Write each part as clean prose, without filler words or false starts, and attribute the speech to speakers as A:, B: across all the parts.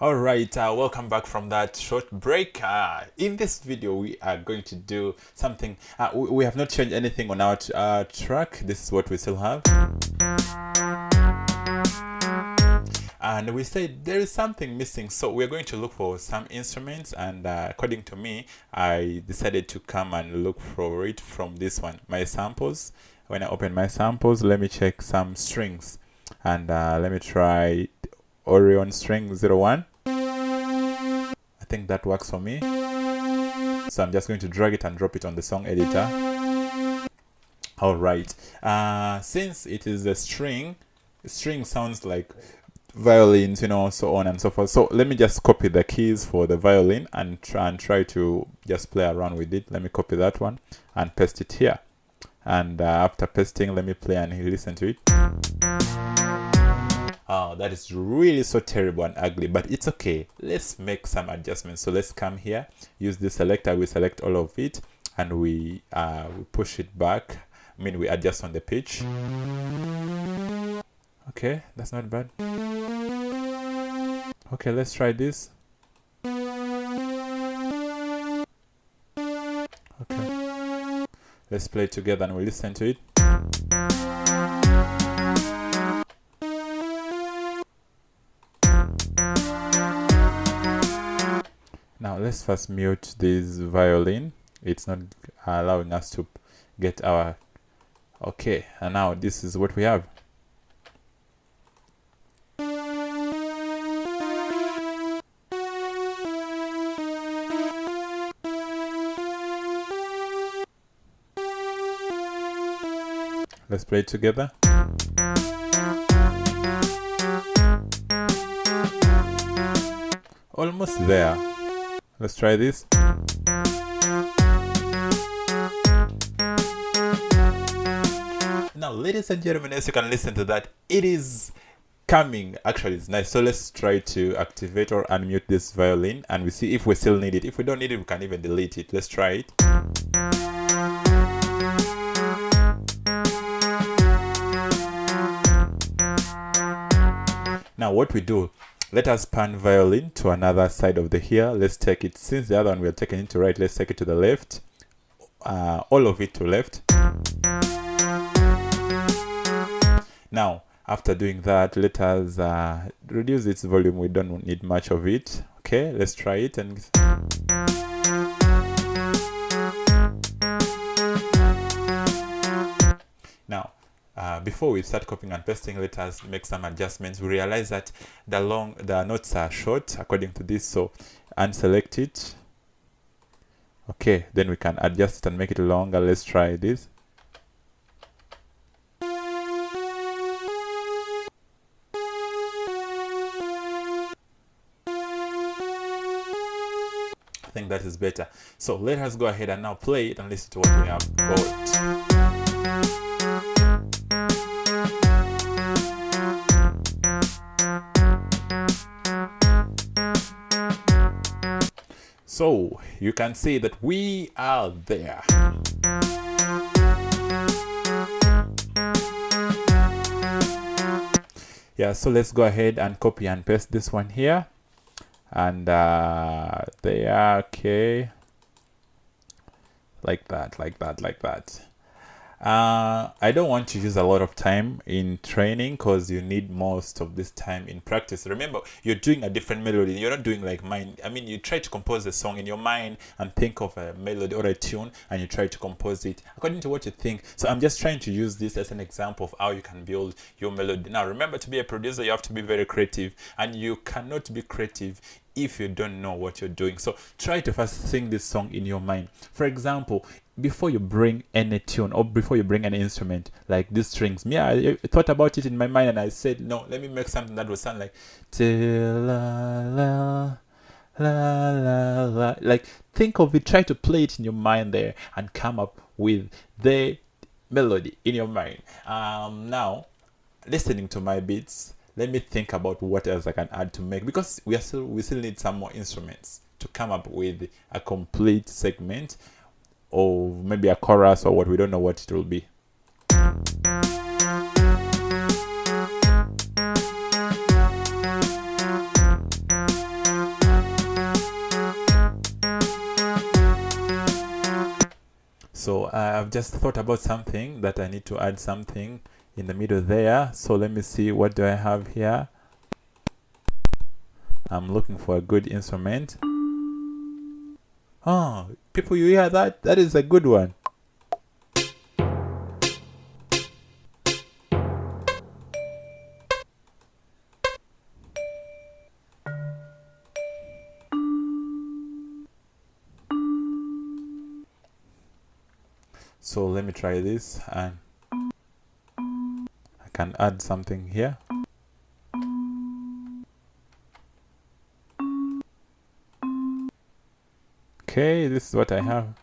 A: All right, welcome back from that short break. In this video, we are going to do something. We have not changed anything on our track. This is what we still have. And we said there is something missing, so we're going to look for some instruments, and according to me, I decided to come and look for it from this one, my samples. When I open my samples, let me check some strings, and let me try Orion string 01. I think that works for me, so I'm just going to drag it and drop it on the song editor. All right, since it is a string sounds like violins, so on and so forth. So let me just copy the keys for the violin and try to just play around with it. Let me copy that one and paste it here, and after pasting, let me play and listen to it. Oh, that is really so terrible and ugly, but it's okay. Let's make some adjustments. So let's come here, use the selector, we select all of it, and we push it back. We adjust on the pitch. Okay, that's not bad. Okay, let's try this. Okay, let's play it together and we'll listen to it. Now let's first mute this violin. It's not allowing us to get our... Okay, and now this is what we have. Let's play it together. Almost there. Let's try this. Now, ladies and gentlemen, as you can listen to that, it is coming. Actually, it's nice. So let's try to activate or unmute this violin, and we see if we still need it. If we don't need it, we can even delete it. Let's try it. Now what we do, let us pan violin to another side of the here. Let's take it, since the other one we are taking it to right, let's take it to the left. All of it to left. Now, after doing that, let us reduce its volume. We don't need much of it. Okay, let's try it. And now, before we start copying and pasting, let us make some adjustments. We realize that the notes are short according to this, so unselect it. Okay, then we can adjust it and make it longer. Let's try this. I think that is better. So let us go ahead and now play it and listen to what we have got. So you can see that we are there. Yeah, so let's go ahead and copy and paste this one here. And there, okay. Like that. I don't want to use a lot of time in training because you need most of this time in practice. Remember, you're doing a different melody. You're not doing like mine. You try to compose a song in your mind and think of a melody or a tune, and you try to compose it according to what you think. So I'm just trying to use this as an example of how you can build your melody. Now, remember, to be a producer, you have to be very creative, and you cannot be creative if you don't know what you're doing. So try to first sing this song in your mind. For example, before you bring any tune or before you bring any instrument like these strings, I thought about it in my mind and I said, no, let me make something that will sound like la la la la la. Like, think of it, try to play it in your mind there and come up with the melody in your mind. Now, listening to my beats, let me think about what else I can add to make, because we still need some more instruments to come up with a complete segment, or maybe a chorus or what. We don't know what it will be. So I've just thought about something that I need to add something in the middle there. So let me see, what do I have here? I'm looking for a good instrument. Oh, people, you hear that? That is a good one. So let me try this, and I can add something here. Okay, this is what I have.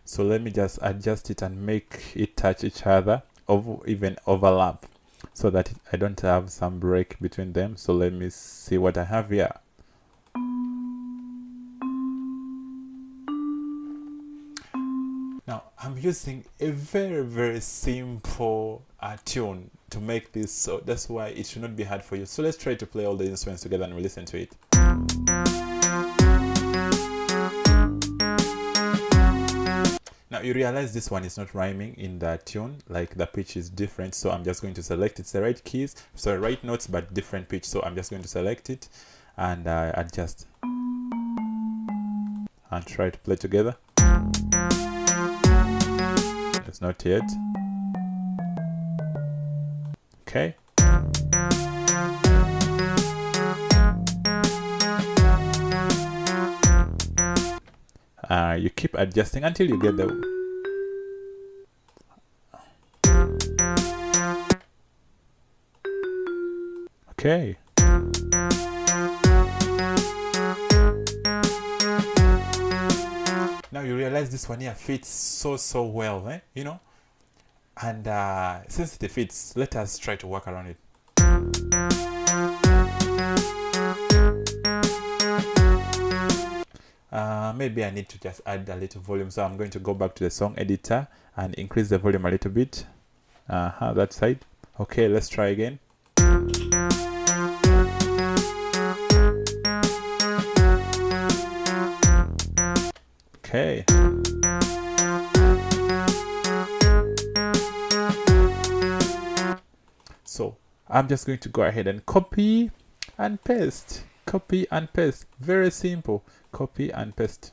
A: So let me just adjust it and make it touch each other, or even overlap, so that I don't have some break between them. So let me see what I have here. Now I'm using a very simple tune to make this, so that's why it should not be hard for you. So let's try to play all the instruments together and we'll listen to it. Now you realize this one is not rhyming in the tune, like the pitch is different, so I'm just going to select it's the right keys, so right notes but different pitch, so I'm just going to select it and adjust and try to play together. It's not yet. Okay. You keep adjusting until you get the... Okay. Now you realize this one here fits so well, you know? And since it fits, let us try to work around it. Maybe I need to just add a little volume, so I'm going to go back to the song editor and increase the volume a little bit. That side. Okay, let's try again. Okay. So I'm just going to go ahead and copy and paste. Copy and paste. Very simple. Copy and paste.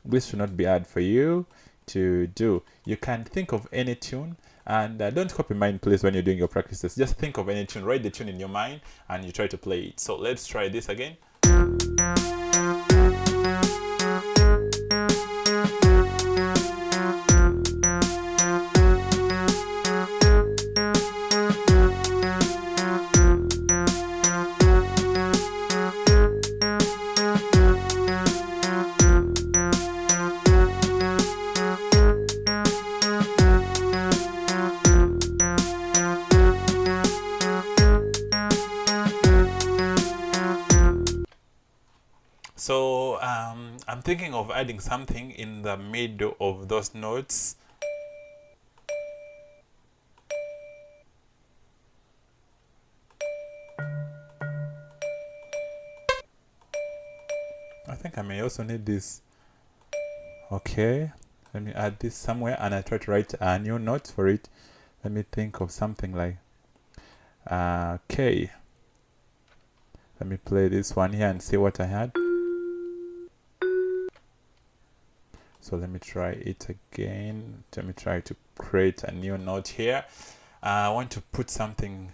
A: This should not be hard for you to do. You can think of any tune, and don't copy mine, please, when you're doing your practices. Just think of any tune, write the tune in your mind, and you try to play it. So let's try this again. So I'm thinking of adding something in the middle of those notes. I think I may also need this. Okay, let me add this somewhere, and I try to write a new note for it. Let me think of something like okay, let me play this one here and see what I had. So let me try it again. Let me try to create a new note here. I want to put something.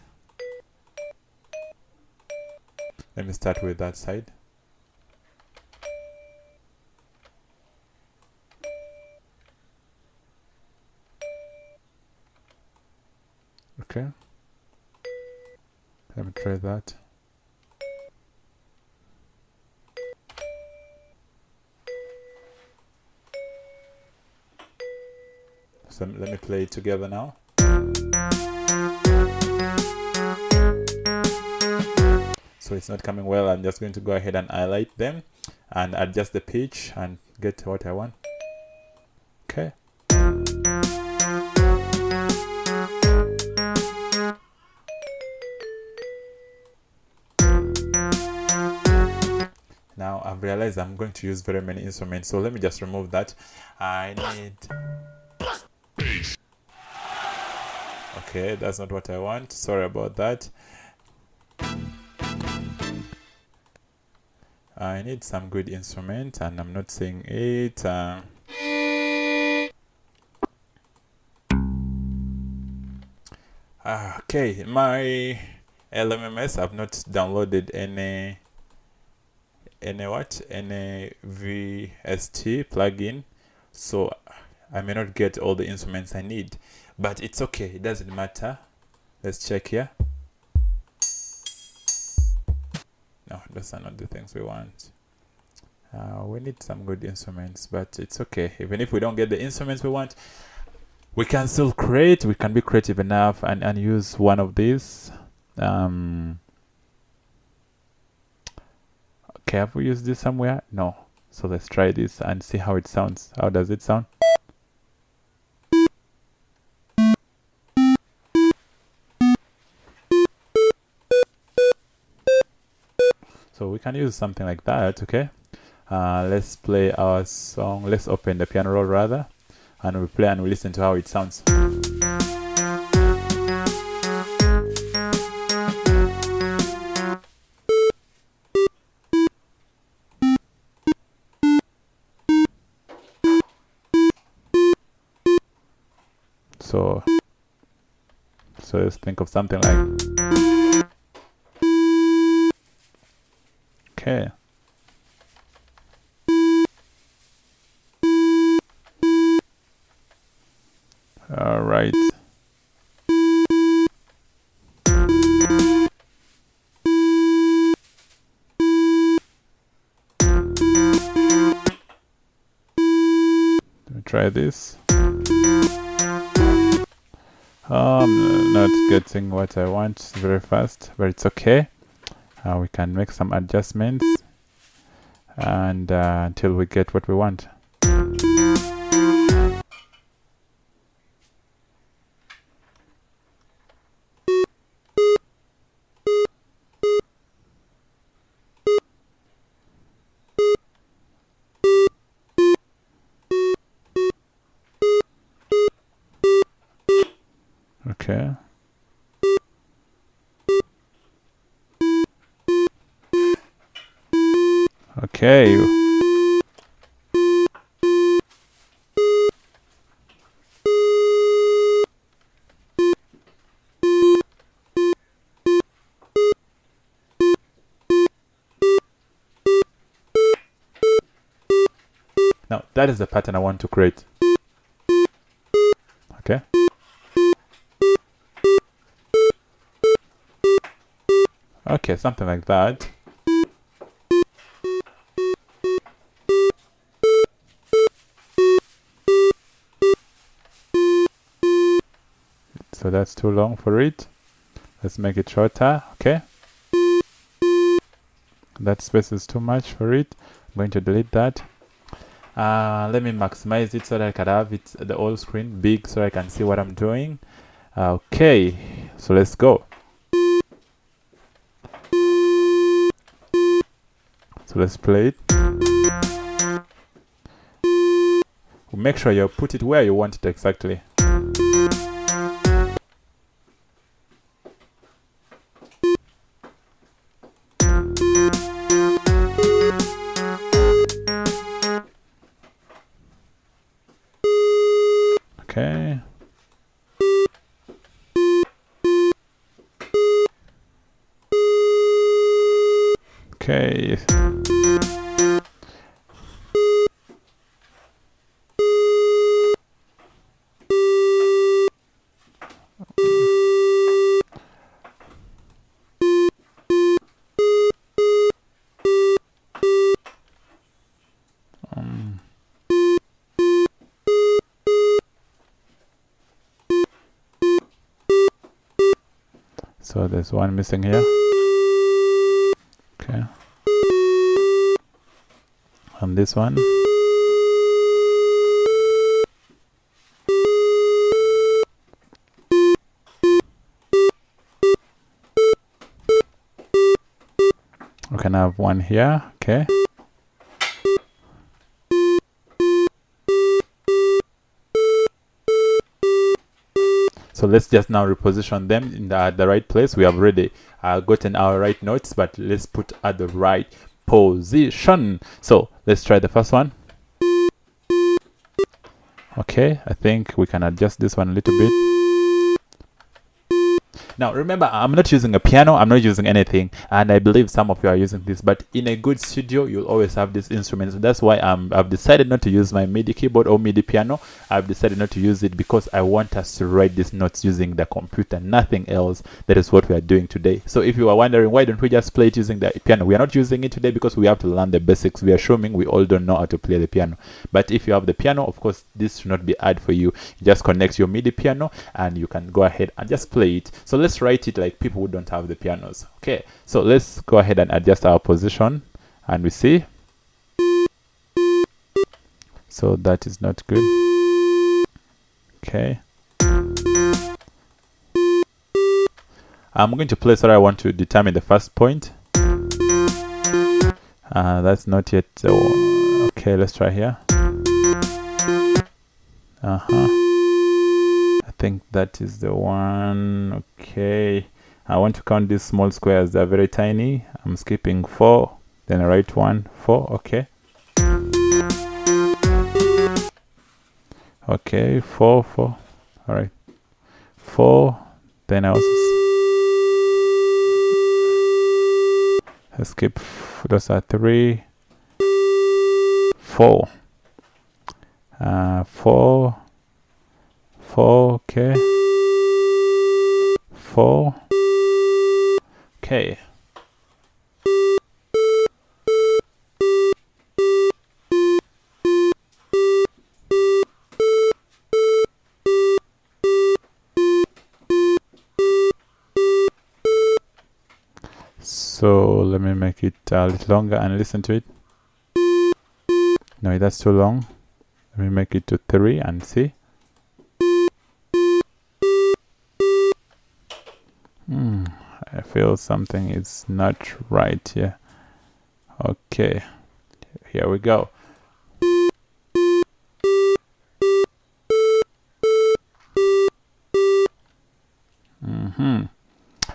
A: Let me start with that side. Okay. Let me try that. So let me play it together now. so it's not coming well. I'm just going to go ahead and highlight them and adjust the pitch and get what I want. Okay. Now I've realized I'm going to use very many instruments, so let me just remove that. I need... Okay, that's not what I want. Sorry about that. I need some good instrument, and I'm not seeing it. Okay, my LMMS, I've not downloaded any VST plugin, so I may not get all the instruments I need, but it's okay, it doesn't matter. Let's check here. No, those are not the things we want. We need some good instruments, but it's okay. Even if we don't get the instruments we want, we can still create. We can be creative enough and use one of these. Okay, have we used this somewhere? No. So let's try this and see how it sounds. How does it sound? So we can use something like that, okay? Let's play our song. Let's open the piano roll rather, and we play and we listen to how it sounds. So let's think of something like... Okay. All right. Let me try this. I'm not getting what I want very fast, but it's okay. We can make some adjustments and until we get what we want. Okay. Okay. Now that is the pattern I want to create. Okay. Okay, something like that. So that's too long for it. Let's make it shorter. Okay. That space is too much for it. I'm going to delete that. Let me maximize it so that I can have it the whole screen big so I can see what I'm doing. Okay, so let's go. So let's play it. Make sure you put it where you want it exactly. Okay. Okay. So there's one missing here. Okay. And this one. We can have one here. Okay. So let's just now reposition them in the right place. We have already gotten our right notes, but let's put at the right position. So let's try the first one. Okay, I think we can adjust this one a little bit. Now remember, I'm not using a piano, I'm not using anything, and I believe some of you are using this, but in a good studio you'll always have these instruments. That's why I've decided not to use my MIDI keyboard or MIDI piano. I've decided not to use it because I want us to write these notes using the computer, nothing else. That is what we are doing today. So if you are wondering why don't we just play it using the piano, we are not using it today because we have to learn the basics. We are assuming we all don't know how to play the piano. But if you have the piano, of course this should not be hard for you. You just connect your MIDI piano and you can go ahead and just play it. So let's write it like people who don't have the pianos. Okay, so let's go ahead and adjust our position, and we see. So that is not good. Okay, I'm going to place where I want to determine the first point. That's not yet. Okay, let's try here. I think that is the one. Okay, I want to count these small squares. They're very tiny. I'm skipping 4, then I write 1, 4. Okay. Okay, 4, 4. All right, 4. Then I also skip. Those are 3, 4. 4, 4. Okay. 4. Okay. So let me make it a little longer and listen to it. No, that's too long. Let me make it to 3 and see. I feel something is not right here. Okay, here we go.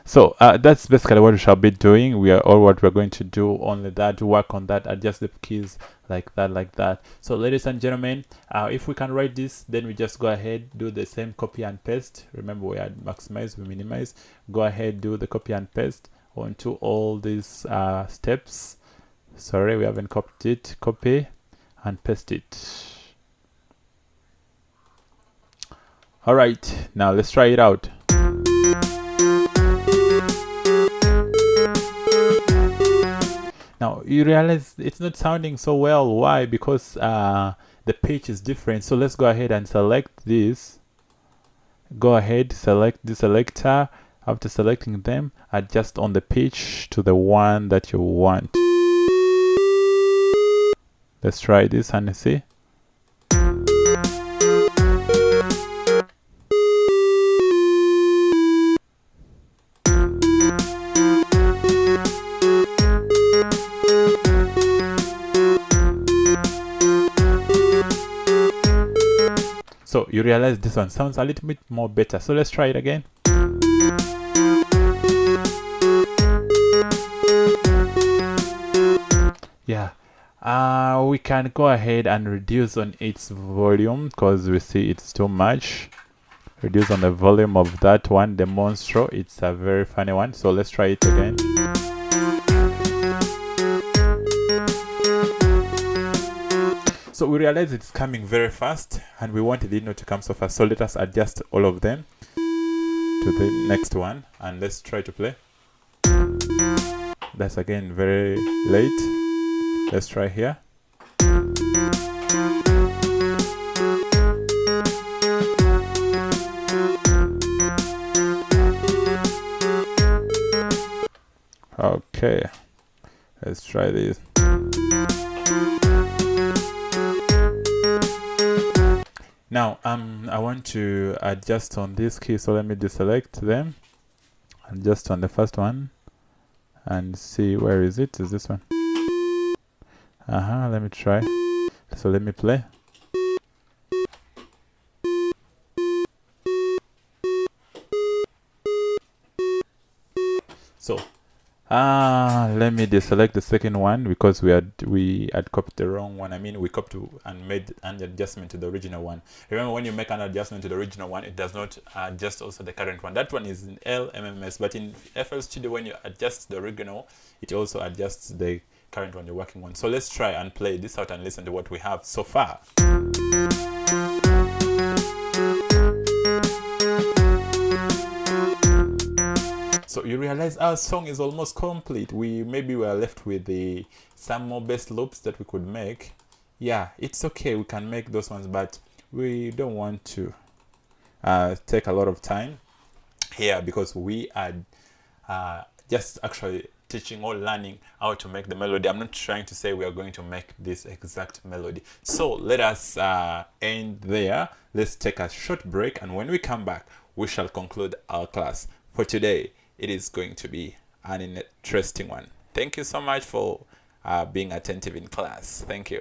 A: So that's basically what we shall be doing. We are all what we're going to do, only that, work on that, adjust the keys like that. So ladies and gentlemen, if we can write this, then we just go ahead, do the same copy and paste. Remember, we had maximize, we minimize. Go ahead, do the copy and paste onto all these steps. Sorry, we haven't copied it. Copy and paste it. All right, now let's try it out. Now you realize it's not sounding so well. Why? Because the pitch is different. So let's go ahead and select this. Go ahead, select the selector. After selecting them, adjust on the pitch to the one that you want. Let's try this and see. So you realize this one sounds a little bit more better. So let's try it again. Yeah, we can go ahead and reduce on its volume because we see it's too much. Reduce on the volume of that one, the monstro. It's a very funny one. So let's try it again. So we realize it's coming very fast and we wanted it not to come so fast. So let us adjust all of them to the next one and let's try to play. That's again very late. Let's try here. Okay. Let's try this. Now I want to adjust on this key, so let me deselect them, adjust on the first one and see where is it. Is this one? Let me try. So let me play. So let me deselect the second one because we had copied the wrong one. I mean, we copied and made an adjustment to the original one. Remember, when you make an adjustment to the original one, it does not adjust also the current one. That one is in LMMS, but in FL Studio, when you adjust the original, it also adjusts the current one you're working on. So let's try and play this out and listen to what we have so far. So you realize our song is almost complete. Maybe we are left with some more bass loops that we could make. Yeah, it's okay, we can make those ones, but we don't want to take a lot of time here because we are just actually teaching or learning how to make the melody. I'm not trying to say we are going to make this exact melody. So let us end there. Let's take a short break, and when we come back, we shall conclude our class. For today, it is going to be an interesting one. Thank you so much for being attentive in class. Thank you.